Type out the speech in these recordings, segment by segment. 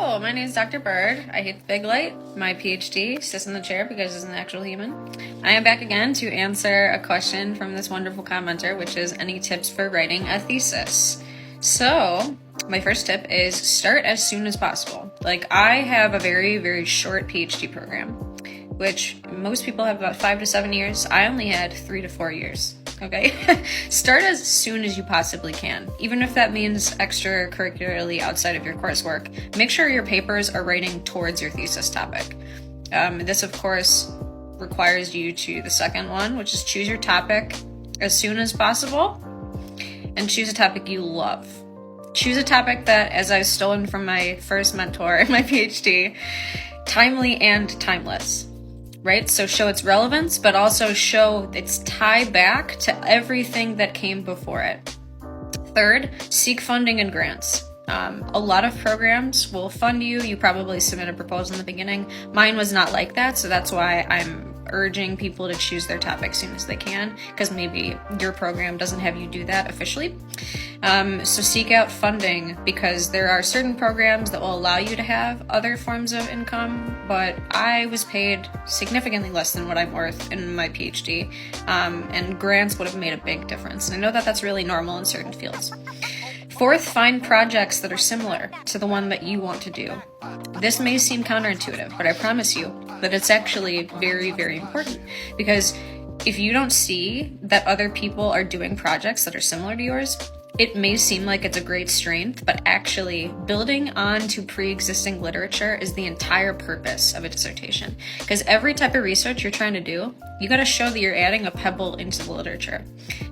Hello, my name is Dr. Bird. I hate the big light. My PhD sits in the chair because he's an actual human. I am back again to answer a question from this wonderful commenter, which is any tips for writing a thesis. So, my first tip is start as soon as possible. Like, I have a very, very short PhD program, which most people have about 5 to 7 years. I only had 3 to 4 years. Okay, start as soon as you possibly can. Even if that means extracurricularly outside of your coursework, make sure your papers are writing towards your thesis topic. This, of course, requires you to the second one, which is choose your topic as soon as possible and choose a topic you love. Choose a topic that, as I've stolen from my first mentor in my PhD, timely and timeless. Right? So show its relevance, but also show its tie back to everything that came before it. Third, seek funding and grants. A lot of programs will fund you. You probably submit a proposal in the beginning. Mine was not like that, so that's why I'm urging people to choose their topic as soon as they can, because maybe your program doesn't have you do that officially. So seek out funding, because there are certain programs that will allow you to have other forms of income, but I was paid significantly less than what I'm worth in my PhD, and grants would have made a big difference. And I know that that's really normal in certain fields. Fourth, find projects that are similar to the one that you want to do. This may seem counterintuitive, but I promise you that it's actually very, very important, because if you don't see that other people are doing projects that are similar to yours, it may seem like it's a great strength, but actually building onto pre-existing literature is the entire purpose of a dissertation. Because every type of research you're trying to do, you gotta show that you're adding a pebble into the literature.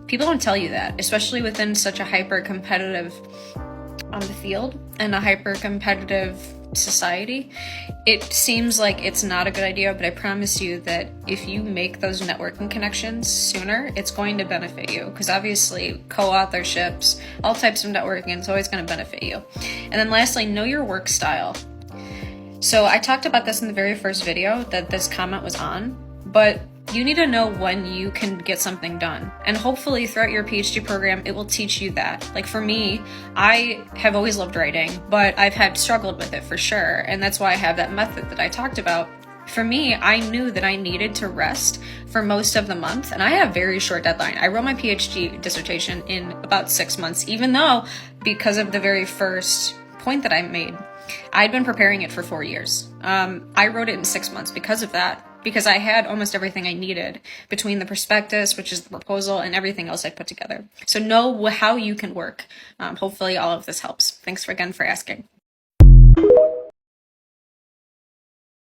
People don't tell you that, especially within such a hyper-competitive field and a hyper-competitive society. It seems like it's not a good idea, but I promise you that if you make those networking connections sooner, it's going to benefit you, because obviously co-authorships, all types of networking is always going to benefit you. And then lastly, know your work style. So I talked about this in the very first video that this comment was on, but you need to know when you can get something done. And hopefully throughout your PhD program, it will teach you that. Like for me, I have always loved writing, but I've had struggled with it for sure. And that's why I have that method that I talked about. For me, I knew that I needed to rest for most of the month, and I had a very short deadline. I wrote my PhD dissertation in about 6 months, even though, because of the very first point that I made, I'd been preparing it for 4 years. I wrote it in 6 months because of that, because I had almost everything I needed between the prospectus, which is the proposal, and everything else I put together. So know how you can work. Hopefully all of this helps. Thanks again for asking.